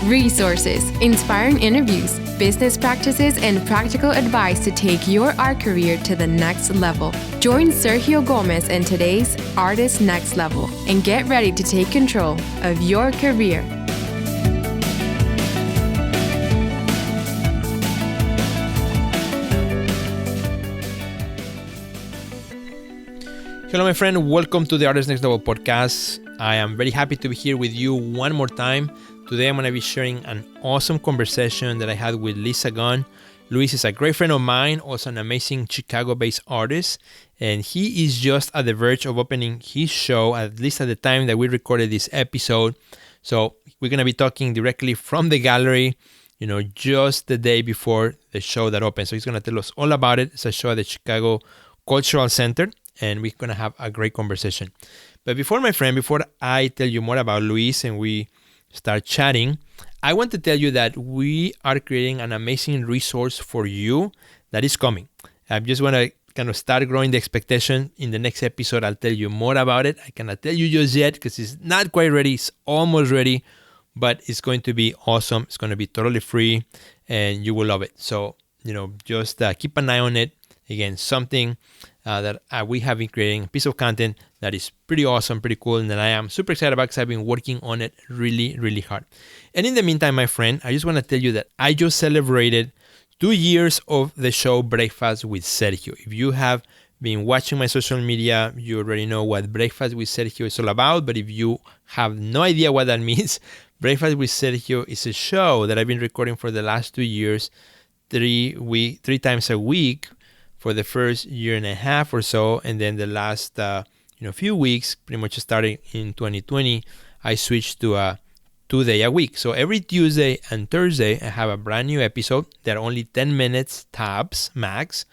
Resources, inspiring interviews, business practices, and practical advice to take your art career to the next level. Join Sergio Gomez in today's Artist Next Level and get ready to take control of your career. Hello, my friend. Welcome to the Artist Next Level podcast. I am very happy to be here with you one more time. Today, I'm going to be sharing an awesome conversation that I had with Sahagun. Luis is a great friend of mine, also an amazing Chicago-based artist, and he is just at the verge of opening his show, at least at the time that we recorded this episode. So we're going to be talking directly from the gallery, just the day before the show that opens. So he's going to tell us all about it. It's a show at the Chicago Cultural Center, and we're going to have a great conversation. But before I tell you more about Luis and we start chatting, I want to tell you that we are creating an amazing resource for you that is coming. I just want to kind of start growing the expectation. In the next episode, I'll tell you more about it. I cannot tell you just yet because it's not quite ready. It's almost ready, but it's going to be awesome. It's going to be totally free and you will love it. So, just keep an eye on it. Again, something that we have been creating, a piece of content that is pretty awesome, pretty cool, and that I am super excited about because I've been working on it really, really hard. And in the meantime, my friend, I just want to tell you that I just celebrated 2 years of the show Breakfast with Sergio. If you have been watching my social media, you already know what Breakfast with Sergio is all about. But if you have no idea what that means, Breakfast with Sergio is a show that I've been recording for the last 2 years, three times a week, for the first year and a half or so, and then the last few weeks, pretty much starting in 2020, I switched to a 2-day a week. So every Tuesday and Thursday, I have a brand new episode. They're only 10 minutes tops max,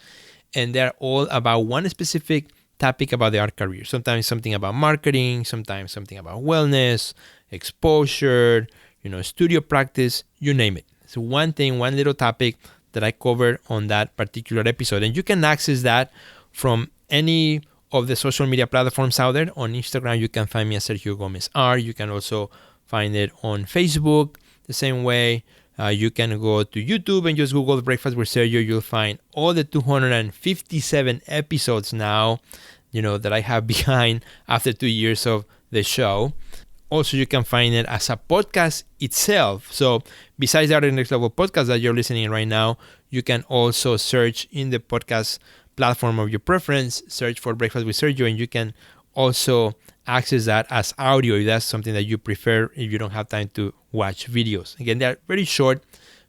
and they're all about one specific topic about the art career. Sometimes something about marketing, sometimes something about wellness, exposure, studio practice, you name it. So one thing, one little topic that I covered on that particular episode. And you can access that from any of the social media platforms out there. On Instagram, you can find me as Sergio Gomez Art. You can also find it on Facebook the same way. You can go to YouTube and just Google Breakfast with Sergio. You'll find all the 257 episodes now, that I have behind after 2 years of the show. Also, you can find it as a podcast itself. So besides the Artist Next Level podcast that you're listening right now, you can also search in the podcast platform of your preference, search for Breakfast with Sergio, and you can also access that as audio if that's something that you prefer, if you don't have time to watch videos. Again, they're very short,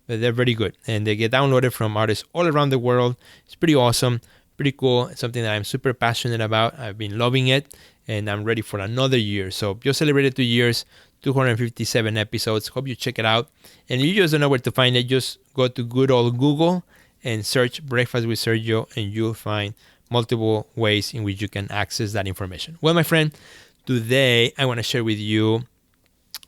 but they're very good. And they get downloaded from artists all around the world. It's pretty awesome, pretty cool. It's something that I'm super passionate about. I've been loving it. And I'm ready for another year. So just celebrated 2 years, 257 episodes. Hope you check it out. And if you just don't know where to find it, just go to good old Google and search Breakfast with Sergio, and you'll find multiple ways in which you can access that information. Well, my friend, today I want to share with you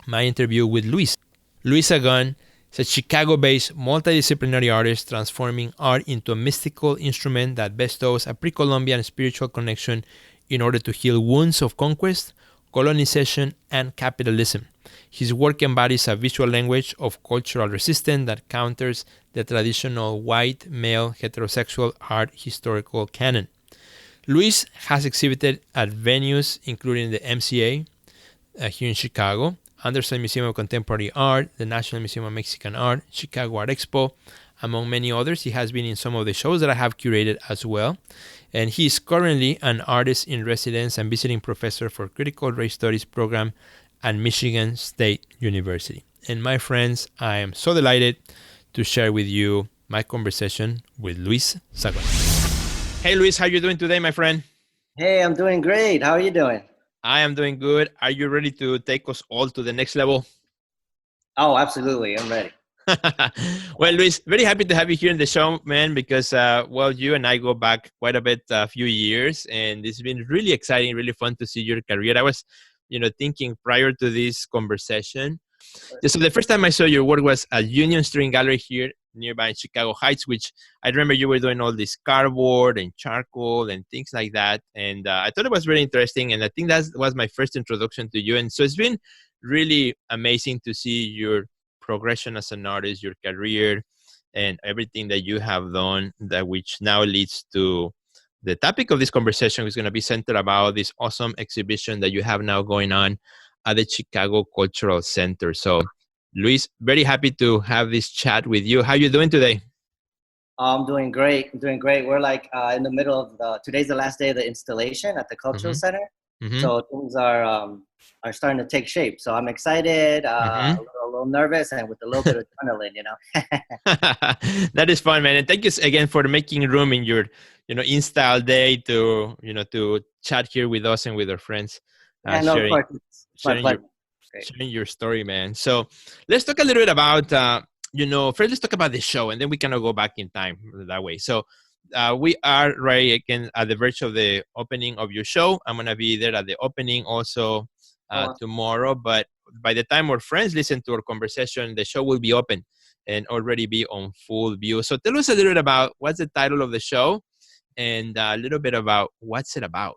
my interview with Luis. Luis Sahagun is a Chicago-based multi-disciplinary artist transforming art into a mystical instrument that bestows a pre-columbian spiritual connection in order to heal wounds of conquest, colonization, and capitalism. His work embodies a visual language of cultural resistance that counters the traditional white, male, heterosexual art historical canon. Luis has exhibited at venues including the MCA here in Chicago, Anderson Museum of Contemporary Art, the National Museum of Mexican Art, Chicago Art Expo, among many others. He has been in some of the shows that I have curated as well. And he is currently an artist in residence and visiting professor for Critical Race Studies program at Michigan State University. And my friends, I am so delighted to share with you my conversation with Luis Sahagun. Hey, Luis, how are you doing today, my friend? Hey, I'm doing great. How are you doing? I am doing good. Are you ready to take us all to the next level? Oh, absolutely. I'm ready. Well, Luis, very happy to have you here in the show, man, because, you and I go back quite a few years, and it's been really exciting, really fun to see your career. I was, thinking prior to this conversation. So the first time I saw your work was at Union Street Gallery here nearby in Chicago Heights, which I remember you were doing all this cardboard and charcoal and things like that. And I thought it was really interesting. And I think that was my first introduction to you. And so it's been really amazing to see your progression as an artist, your career, and everything that you have done, that which now leads to the topic of this conversation is going to be centered about this awesome exhibition that you have now going on at the Chicago Cultural Center. So, Luis, very happy to have this chat with you. How are you doing today? I'm doing great. I'm doing great. We're like in the middle of today's the last day of the installation at the Cultural Center. So things are starting to take shape. So I'm excited, a little nervous, and with a little bit of adrenaline, you know. That is fun, man. And thank you again for making room in your, install day to, to chat here with us and with our friends, No, of course. It's my pleasure. Sharing your story, man. So let's talk a little bit about, first let's talk about the show, and then we kind of go back in time that way. So we are right again at the verge of the opening of your show. I'm going to be there at the opening also tomorrow. But by the time our friends listen to our conversation, the show will be open and already be on full view. So tell us a little bit about what's the title of the show and a little bit about what's it about.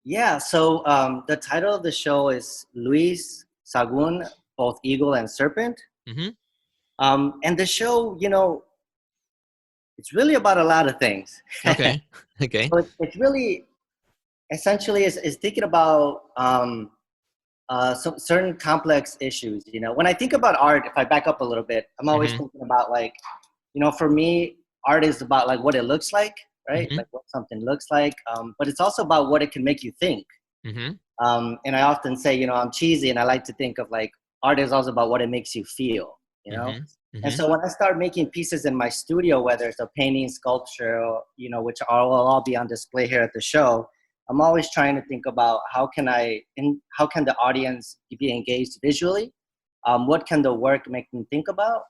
Yeah, so the title of the show is Luis, Sahagun, both Eagle and Serpent. And the show, it's really about a lot of things. Okay. So it's really, essentially, is thinking about some certain complex issues. When I think about art, if I back up a little bit, I'm always thinking about for me, art is about like what it looks like, right? Like what something looks like. But it's also about what it can make you think. And I often say, I'm cheesy, and I like to think of like art is also about what it makes you feel. And so when I start making pieces in my studio, whether it's a painting, sculpture, which will all be on display here at the show, I'm always trying to think about how can the audience be engaged visually? What can the work make them think about?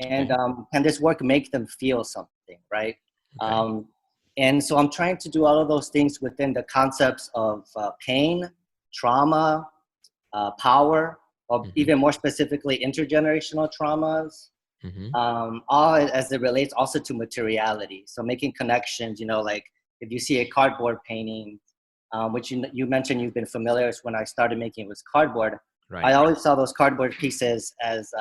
And can this work make them feel something, right? And so I'm trying to do all of those things within the concepts of pain, trauma, power, or even more specifically, intergenerational traumas, all as it relates also to materiality. So making connections, like if you see a cardboard painting, which you mentioned you've been familiar with when I started making it was cardboard. Right. I always saw those cardboard pieces as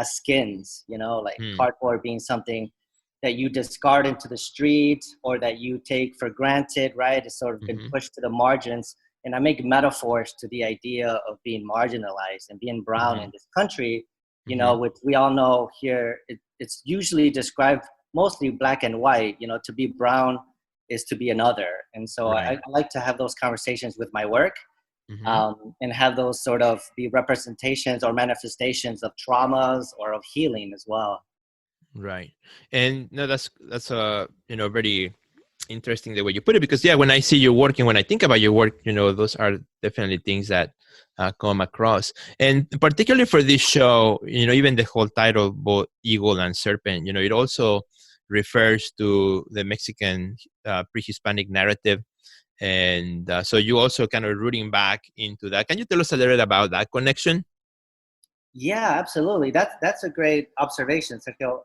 skins, like cardboard being something that you discard into the street or that you take for granted, right? It's sort of been pushed to the margins. And I make metaphors to the idea of being marginalized and being brown in this country, which we all know here, it's usually described mostly black and white. To be brown is to be another. And so I like to have those conversations with my work and have those sort of be representations or manifestations of traumas or of healing as well. Right. And no, that's very interesting the way you put it, because when I see your work and when I think about your work, those are definitely things that come across. And particularly for this show, even the whole title, both Eagle and Serpent, it also refers to the Mexican pre-Hispanic narrative. And so you also kind of rooting back into that. Can you tell us a little bit about that connection? Yeah, absolutely. That's a great observation, Sergio.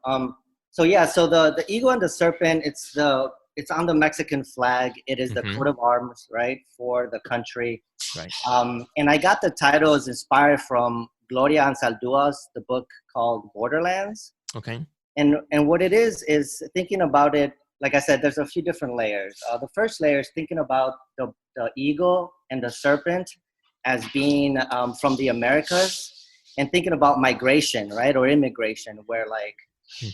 So the eagle and the serpent, it's on the Mexican flag. It is the coat of arms, right, for the country. Right. And I got the title is inspired from Gloria Anzaldua's the book called Borderlands. Okay. And what it is thinking about it. Like I said, there's a few different layers. The first layer is thinking about the eagle and the serpent as being from the Americas. And thinking about migration, right, or immigration, where like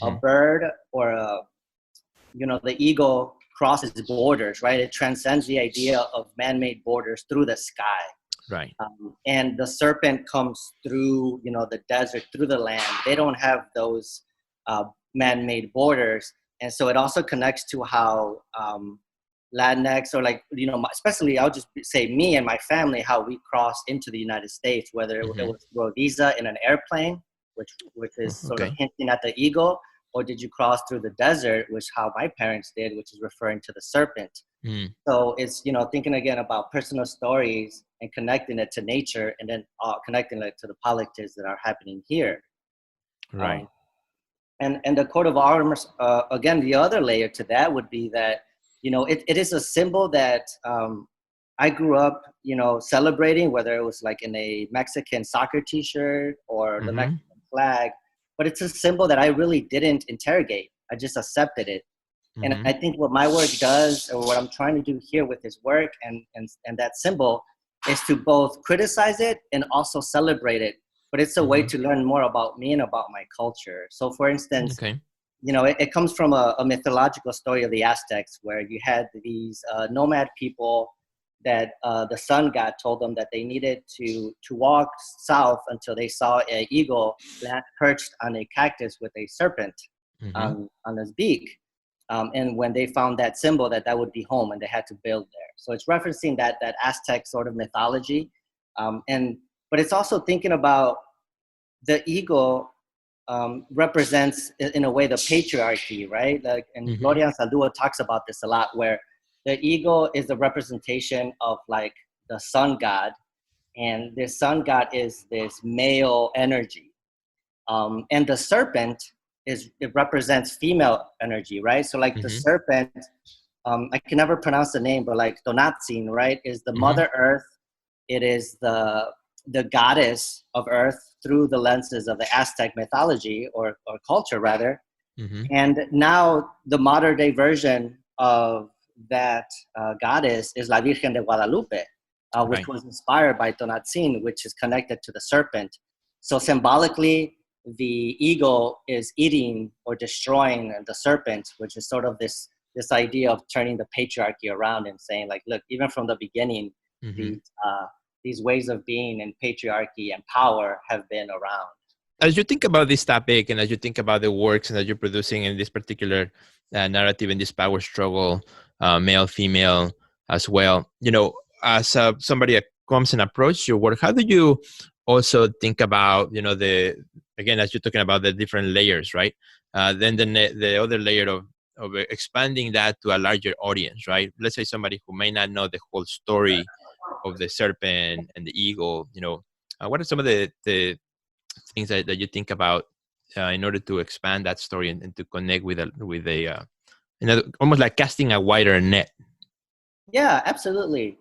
a bird or the eagle crosses borders, right? It transcends the idea of man-made borders through the sky. Right. And the serpent comes through, the desert, through the land. They don't have those man-made borders. And so it also connects to how Latinx or especially I'll just say me and my family, how we crossed into the United States, whether it was through a visa in an airplane, which is sort of hinting at the eagle, or did you cross through the desert, which how my parents did, which is referring to the serpent. So it's, thinking again about personal stories and connecting it to nature and then connecting it to the politics that are happening here. Right. And the coat of arms, again, the other layer to that would be that, it is a symbol that I grew up, celebrating, whether it was like in a Mexican soccer T-shirt or the Mm-hmm. Mexican flag, but it's a symbol that I really didn't interrogate. I just accepted it. And Mm-hmm. I think what my work does, or what I'm trying to do here with this work and that symbol, is to both criticize it and also celebrate it. But it's a way Mm-hmm. to learn more about me and about my culture. So, for instance, Okay. it comes from a mythological story of the Aztecs, where you had these nomad people that the sun god told them that they needed to walk south until they saw an eagle perched on a cactus with a serpent Mm-hmm. on his beak. And when they found that symbol, that would be home, and they had to build there. So it's referencing that Aztec sort of mythology, but it's also thinking about the eagle represents, in a way, the patriarchy, right? Like, and Mm-hmm. Gloria Saldúa talks about this a lot, where the eagle is the representation of like the sun god, and the sun god is this male energy, and the serpent it represents female energy, right? So like the Mm-hmm. serpent, I can never pronounce the name, but like Donatzin, right, is the Mm-hmm. Mother Earth. It is the goddess of Earth through the lenses of the Aztec mythology, or culture rather. Mm-hmm. And now the modern day version of that goddess is La Virgen de Guadalupe, which Right. was inspired by Donatzin, which is connected to the serpent. So symbolically, the eagle is eating or destroying the serpent, which is sort of this idea of turning the patriarchy around and saying, like, look, even from the beginning, Mm-hmm. these ways of being and patriarchy and power have been around. As you think about this topic, and as you think about the works that you're producing in this particular narrative, in this power struggle, male, female as well, as somebody that comes and approaches your work, how do you also think about, again, as you're talking about the different layers, right? Then the other layer of expanding that to a larger audience, right? Let's say somebody who may not know the whole story of the serpent and the eagle, what are some of the things that you think about in order to expand that story and to connect with almost like casting a wider net? Yeah, absolutely.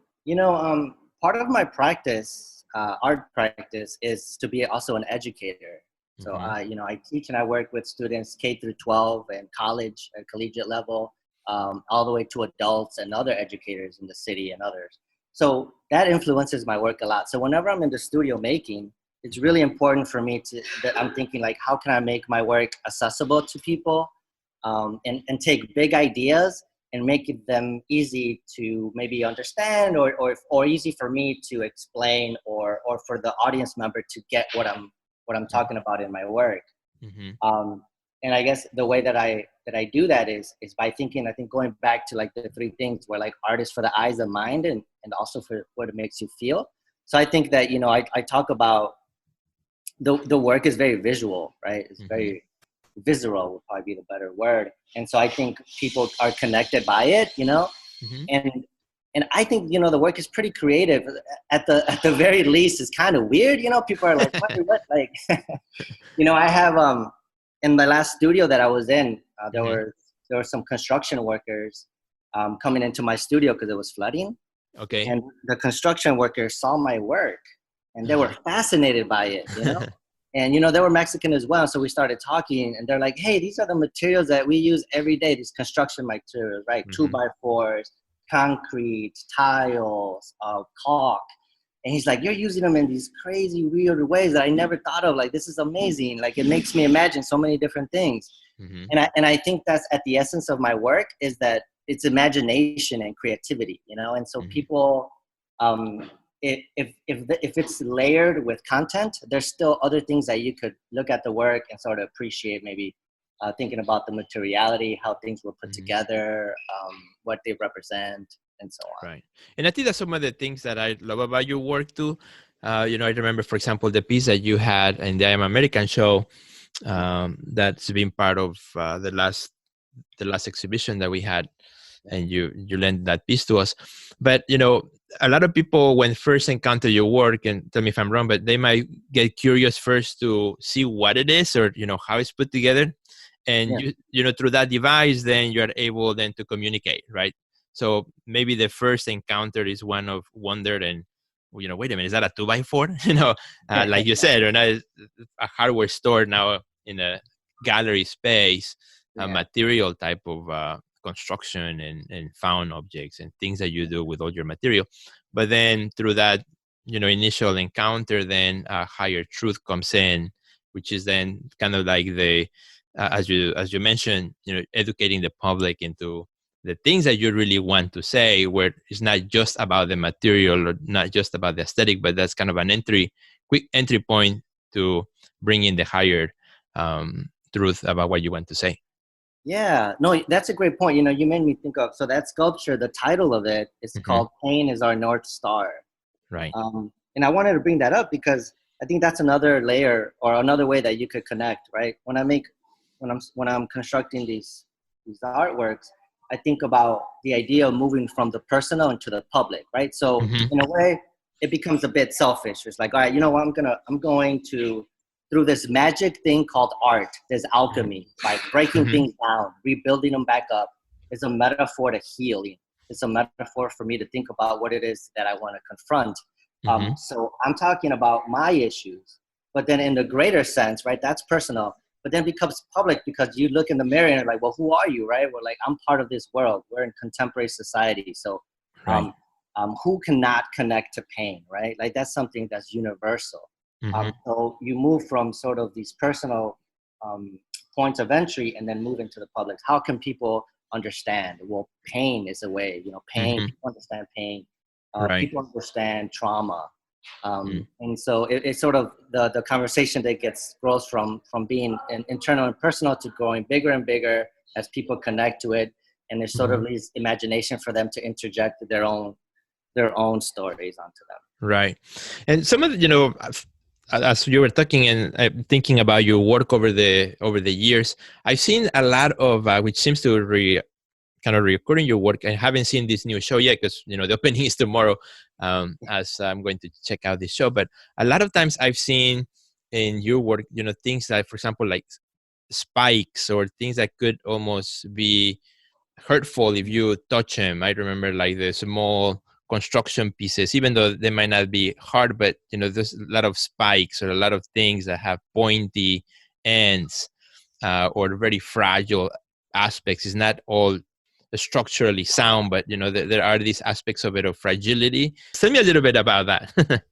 Part of my practice, art practice, is to be also an educator. So Mm-hmm. I teach and I work with students K through 12 and college and collegiate level, all the way to adults and other educators in the city and others. So that influences my work a lot. So whenever I'm in the studio making, it's really important for me that I'm thinking, like, how can I make my work accessible to people, and take big ideas and make them easy to maybe understand, or easy for me to explain, or for the audience member to get what I'm talking about in my work. Mm-hmm. And I guess the way that I do that is by thinking, I think, going back to like the three things, where like art is for the eyes and mind, and also for what it makes you feel. So I think that, I talk about the work is very visual, right? It's Mm-hmm. very visceral, would probably be the better word. And so I think people are connected by it, Mm-hmm. and I think, the work is pretty creative. At the very least, it's kind of weird, people are like, what? Like, I have, in my last studio that I was in, there Mm-hmm. were some construction workers coming into my studio because it was flooding. Okay. And the construction workers saw my work and they were fascinated by it. And, they were Mexican as well. So we started talking, and they're like, hey, these are the materials that we use every day, these construction materials, right? Mm-hmm. 2x4s, concrete, tiles, caulk. And he's like, you're using them in these crazy, weird ways that I never thought of. Like, this is amazing. Like, it makes me imagine so many different things. Mm-hmm. And I think that's at the essence of my work, is that it's imagination and creativity, And so Mm-hmm. people, if it's layered with content, there's still other things that you could look at the work and sort of appreciate, maybe thinking about the materiality, how things were put Mm-hmm. together, what they represent, and so on. Right. And I think that's some of the things that I love about your work too. I remember, for example, the piece that you had in the I Am American show, that's been part of the last exhibition that we had, and you lent that piece to us. But a lot of people, when first encounter your work, and tell me if I'm wrong, but they might get curious first to see what it is, or how it's put together, and Yeah. you through that device, then you are able then to communicate, right? So maybe the first encounter is one of wonder and, you know, wait a minute, is that a 2x4? You know, like you said, or not a hardware store now in a gallery space, a material type of construction and found objects and things that you do with all your material. But then through that, you know, initial encounter, then a higher truth comes in, which is then kind of like the, as you mentioned, you know, educating the public into the things that you really want to say, where it's not just about the material or not just about the aesthetic, but that's kind of an quick entry point to bring in the higher truth about what you want to say. Yeah, no, that's a great point. You know, you made me think of, so that sculpture, the title of it is called Pain is Our North Star. Right. And I wanted to bring that up because I think that's another layer or another way that you could connect, right? When I'm constructing these artworks, I think about the idea of moving from the personal into the public, right? So in a way, it becomes a bit selfish. It's like, all right, you know what, I'm going to, through this magic thing called art, there's alchemy, like breaking things down, rebuilding them back up. It's a metaphor to healing. It's a metaphor for me to think about what it is that I want to confront. So I'm talking about my issues, but then in the greater sense, right, that's personal, but then becomes public because you look in the mirror and you're like, well, who are you, right? We're like, I'm part of this world. We're in contemporary society. So who cannot connect to pain, right? Like that's something that's universal. So you move from sort of these personal points of entry and then move into the public. How can people understand? Well, pain is a way, you know, pain, people understand pain. People understand trauma. And so it's sort of the conversation that grows from being internal and personal to growing bigger and bigger as people connect to it. And there's sort of leaves imagination for them to interject their own stories onto them. Right. And some of the, you know, as you were talking and thinking about your work over the years, I've seen a lot of, which seems to kind of reoccur in your work. I haven't seen this new show yet because, you know, the opening is tomorrow, as I'm going to check out this show. But a lot of times I've seen in your work, you know, things like, for example, like spikes or things that could almost be hurtful if you touch them. I remember like the small construction pieces, even though they might not be hard, but, you know, there's a lot of spikes or a lot of things that have pointy ends or very fragile aspects. It's not all structurally sound, but, you know, there are these aspects of it of fragility. Tell me a little bit about that.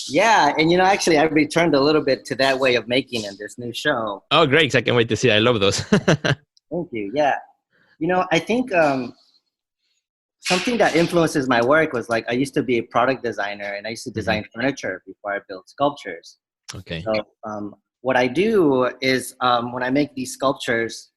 Yeah, and, you know, actually I returned a little bit to that way of making in this new show. Oh, great. I can't wait to see it. I love those. Thank you. Yeah. You know, I think something that influences my work was like, I used to be a product designer and I used to design furniture before I built sculptures. Okay. So what I do is when I make these sculptures,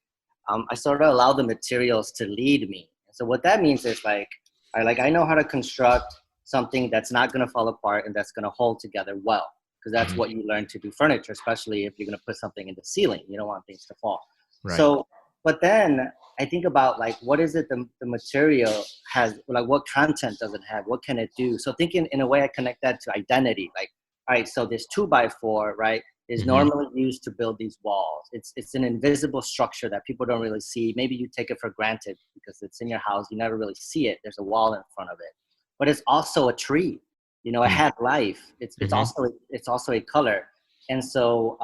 I sort of allow the materials to lead me. So what that means is like I know how to construct something that's not going to fall apart and that's going to hold together well, because that's what you learn to do furniture, especially if you're going to put something in the ceiling. You don't want things to fall. Right. So, but then I think about like, what is it the material has, like what content does it have? What can it do? So thinking in a way, I connect that to identity. Like, all right, so this 2x4, right, is normally used to build these walls. It's an invisible structure that people don't really see. Maybe you take it for granted because it's in your house. You never really see it. There's a wall in front of it, but it's also a tree. You know, it had life. It's also a color. And so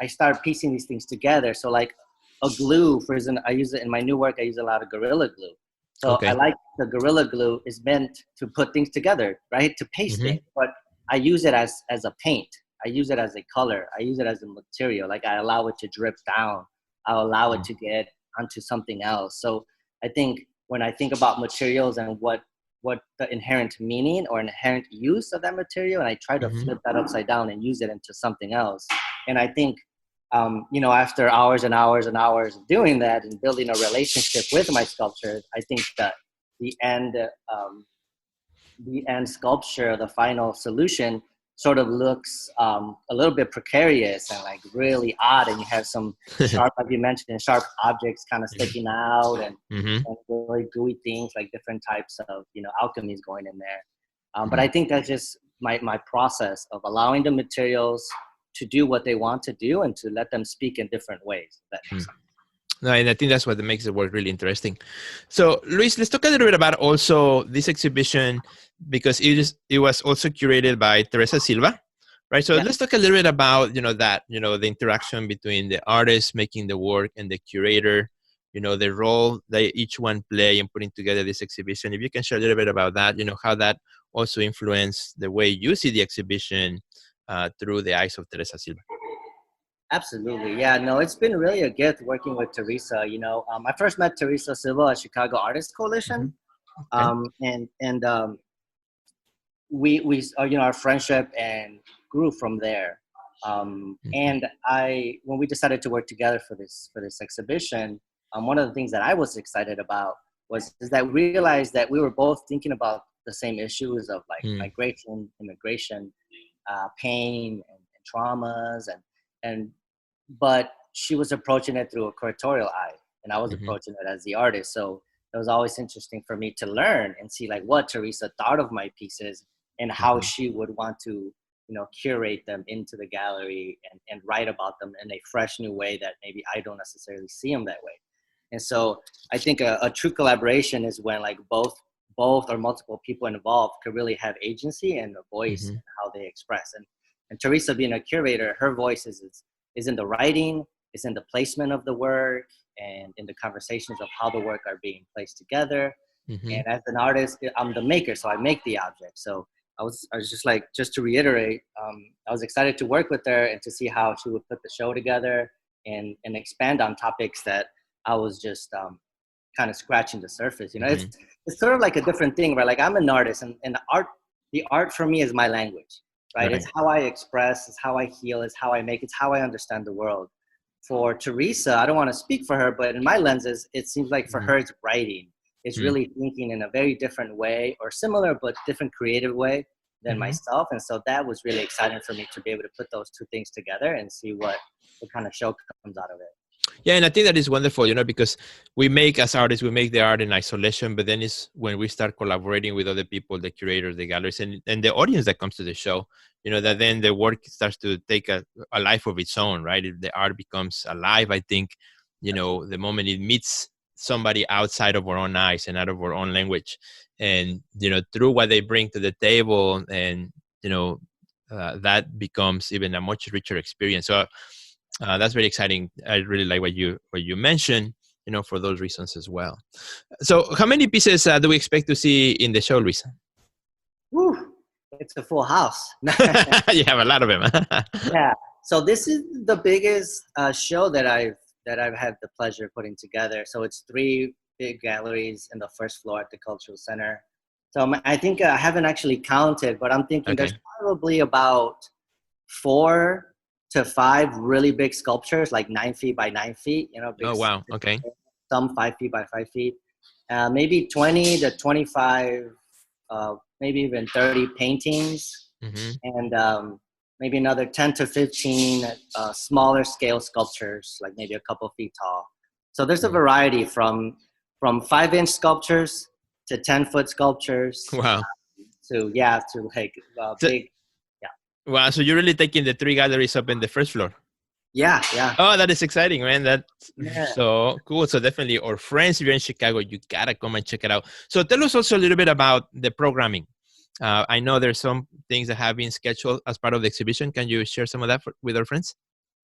I started piecing these things together. So like a glue, for example, I use it in my new work. I use a lot of Gorilla Glue. So I like the Gorilla Glue is meant to put things together, right? To paste things, but I use it as a paint. I use it as a color. I use it as a material. Like I allow it to drip down. I'll allow it to get onto something else. So I think when I think about materials and what the inherent meaning or inherent use of that material, and I try to flip that upside down and use it into something else. And I think, you know, after hours and hours and hours of doing that and building a relationship with my sculptures, I think that the end sculpture, the final solution, sort of looks a little bit precarious and like really odd, and you have some sharp, like you mentioned, sharp objects kind of sticking out and really gooey things, like different types of, you know, alchemies going in there. But I think that's just my process of allowing the materials to do what they want to do and to let them speak in different ways. That makes sense. No, and I think that's what makes the work really interesting. So, Luis, let's talk a little bit about also this exhibition because it was also curated by Teresa Silva, right? So Yeah. let's talk a little bit about the interaction between the artist making the work and the curator, the role that each one play in putting together this exhibition. If you can share a little bit about that, how that also influenced the way you see the exhibition through the eyes of Teresa Silva. Absolutely. Yeah, no, it's been really a gift working with Teresa. I first met Teresa Silva at Chicago Artists Coalition. Mm-hmm. Okay. And we our friendship and grew from there. And when we decided to work together for this exhibition, one of the things that I was excited about is that we realized that we were both thinking about the same issues of like migration, immigration, pain and traumas, but she was approaching it through a curatorial eye, and I was approaching it as the artist. So it was always interesting for me to learn and see like what Teresa thought of my pieces and how she would want to, curate them into the gallery and write about them in a fresh new way that maybe I don't necessarily see them that way. And so I think a true collaboration is when like both or multiple people involved could really have agency and a voice in how they express. And Teresa being a curator, her voice is in the writing, is in the placement of the work, and in the conversations of how the work are being placed together. And as an artist, I'm the maker, so I make the object. So I was just like, just to reiterate, I was excited to work with her and to see how she would put the show together and expand on topics that I was just kind of scratching the surface. It's sort of like a different thing, right? Like I'm an artist, and the art for me is my language. Right? It's how I express, it's how I heal, it's how I make, it's how I understand the world. For Teresa, I don't want to speak for her, but in my lenses, it seems like for her, it's writing. It's really thinking in a very different way, or similar but different creative way than myself. And so that was really exciting for me to be able to put those two things together and see what kind of show comes out of it. Yeah, and I think that is wonderful, because as artists, we make the art in isolation, but then it's when we start collaborating with other people, the curators, the galleries, and the audience that comes to the show, that then the work starts to take a life of its own, right? If the art becomes alive, I think, the moment it meets somebody outside of our own eyes and out of our own language, and, through what they bring to the table, and, that becomes even a much richer experience. So, that's very exciting. I really like what you mentioned, for those reasons as well. So how many pieces do we expect to see in the show, Luis? Woo, it's a full house. You have a lot of them. Yeah. So this is the biggest show that I've had the pleasure of putting together. So it's 3 big galleries in the first floor at the Cultural Center. So I think I haven't actually counted, but I'm thinking there's probably about 4 to 5 really big sculptures, like 9 feet by 9 feet. Big Oh, wow. Okay. Some 5 feet by 5 feet. Maybe 20 to 25, maybe even 30 paintings, and maybe another 10 to 15 smaller scale sculptures, like maybe a couple feet tall. So there's a variety from 5-inch sculptures to 10-foot sculptures. Wow. To like big. Wow. So you're really taking the 3 galleries up in the first floor. Yeah. Oh, that is exciting, man. That's so cool. So definitely, our friends, if you're in Chicago, you gotta come and check it out. So tell us also a little bit about the programming. I know there's some things that have been scheduled as part of the exhibition. Can you share some of that with our friends?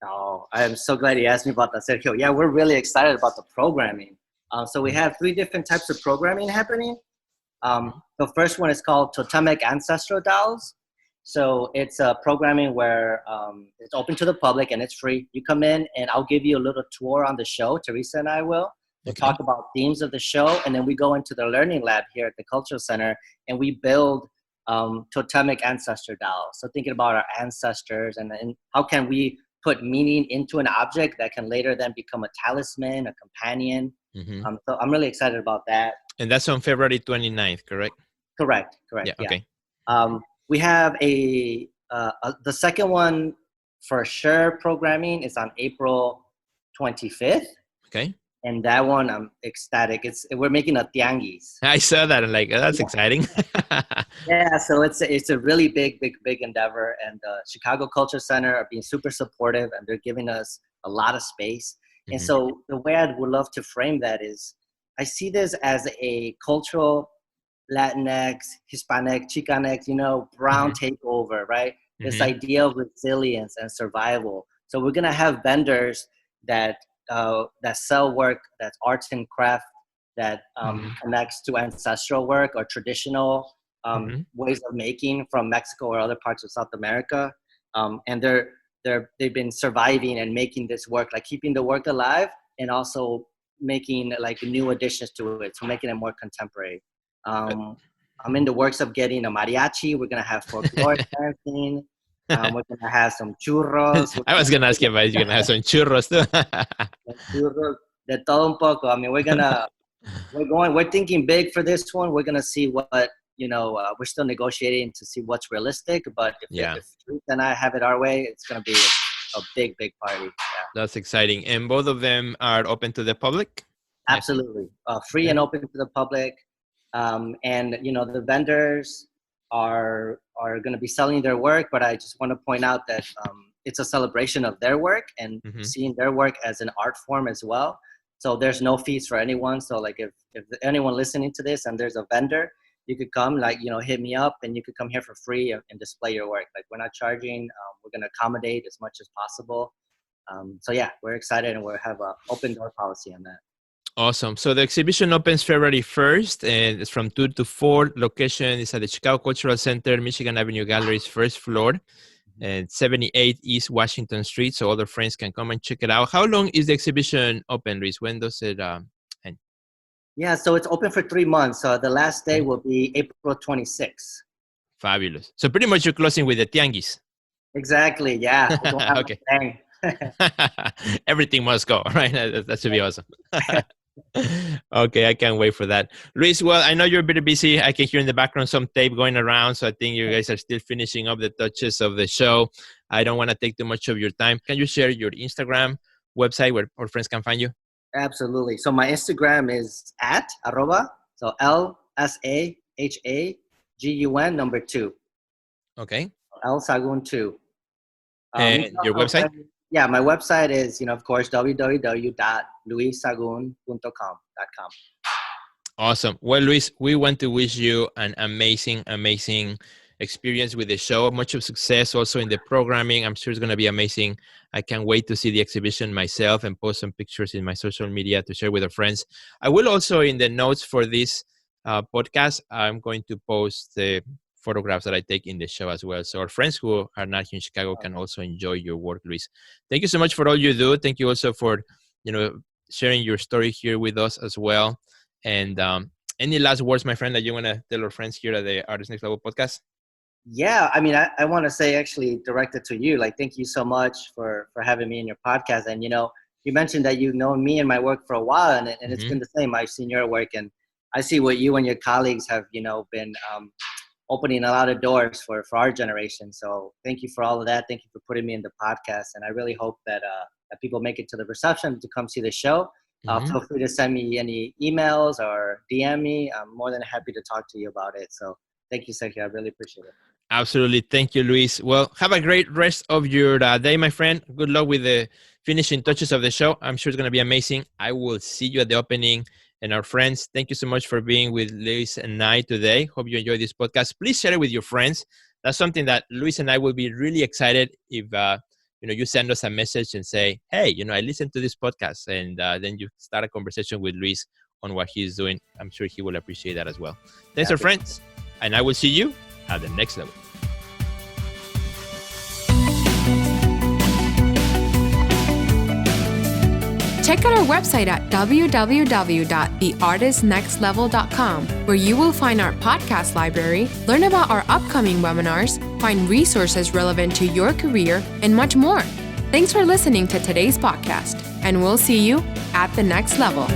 Oh, I am so glad you asked me about that, Sergio. Yeah, we're really excited about the programming. So we have 3 different types of programming happening. The first one is called Totemic Ancestral Dolls. So it's a programming where it's open to the public and it's free. You come in and I'll give you a little tour on the show. Teresa and I will. We'll talk about themes of the show, and then we go into the learning lab here at the Cultural Center and we build totemic ancestor dolls. So thinking about our ancestors and how can we put meaning into an object that can later then become a talisman, a companion. So I'm really excited about that. And that's on February 29th, correct? Correct. Yeah. Okay. We have the second one for sure programming is on April 25th. Okay. And that one, I'm ecstatic. We're making a tianguis. I saw that. I'm like, oh, that's exciting. Yeah, so it's a really big endeavor. And the Chicago Culture Center are being super supportive, and they're giving us a lot of space. And so the way I would love to frame that is, I see this as a cultural Latinx, Hispanic, Chicanx, brown takeover, right? This idea of resilience and survival. So we're gonna have vendors that sell work that's arts and craft that connects to ancestral work or traditional ways of making from Mexico or other parts of South America, and they've been surviving and making this work, like keeping the work alive and also making like new additions to it, so making it more contemporary. I'm in the works of getting a mariachi. We're gonna have folklore dancing. We're gonna have some churros. I was gonna ask you about you're gonna have some churros too. Churros, de todo un poco. I mean, we're thinking big for this one. We're gonna see what we're still negotiating to see what's realistic. But if Ruth and I have it our way, it's gonna be a big party. Yeah. That's exciting. And both of them are open to the public? Absolutely, free and open to the public. And the vendors are going to be selling their work, but I just want to point out that it's a celebration of their work and seeing their work as an art form as well. So there's no fees for anyone. So like if anyone listening to this and there's a vendor, you could come, hit me up and you could come here for free and display your work. Like, we're not charging. We're going to accommodate as much as possible. So yeah, we're excited and we'll have an open door policy on that. Awesome. So the exhibition opens February 1st and it's from 2 to 4. Location is at the Chicago Cultural Center, Michigan Avenue Gallery's first floor, and 78 East Washington Street. So other friends can come and check it out. How long is the exhibition open, Luis? When does it end? Yeah, so it's open for 3 months. So the last day will be April 26th. Fabulous. So pretty much you're closing with the tianguis. Exactly. Yeah. Okay. Everything must go, right? That should be awesome. Okay, I can't wait for that. Luis, well, I know you're a bit busy. I can hear in the background some tape going around, so I think you guys are still finishing up the touches of the show. I don't want to take too much of your time. Can you share your Instagram website where our friends can find you? Absolutely. So my Instagram is @, so LSAHAGUN 2. Okay. Sahagun 2. And your website? Yeah, my website is, of course, www.luissagun.com. Awesome. Well, Luis, we want to wish you an amazing experience with the show. Much of success also in the programming. I'm sure it's going to be amazing. I can't wait to see the exhibition myself and post some pictures in my social media to share with our friends. I will also, in the notes for this podcast, I'm going to post the photographs that I take in the show as well. So our friends who are not here in Chicago can also enjoy your work, Luis. Thank you so much for all you do. Thank you also for, sharing your story here with us as well. And any last words, my friend, that you want to tell our friends here at the Artist Next Level podcast? Yeah, I mean, I want to say, actually directed to you, thank you so much for having me in your podcast. And, you mentioned that you've known me and my work for a while, and it's been the same. I've seen your work and I see what you and your colleagues have, been opening a lot of doors for our generation. So thank you for all of that. Thank you for putting me in the podcast. And I really hope that people make it to the reception to come see the show. Feel free to send me any emails or DM me. I'm more than happy to talk to you about it. So thank you, Sergio. I really appreciate it. Absolutely. Thank you, Luis. Well, have a great rest of your day, my friend. Good luck with the finishing touches of the show. I'm sure it's going to be amazing. I will see you at the opening. And our friends, thank you so much for being with Luis and I today. Hope you enjoyed this podcast. Please share it with your friends. That's something that Luis and I will be really excited if you send us a message and say, hey, I listened to this podcast, and then you start a conversation with Luis on what he's doing. I'm sure he will appreciate that as well. Thanks, our friends, and I will see you at the next level. Check out our website at www.theartistnextlevel.com, where you will find our podcast library, learn about our upcoming webinars, find resources relevant to your career, and much more. Thanks for listening to today's podcast, and we'll see you at the next level.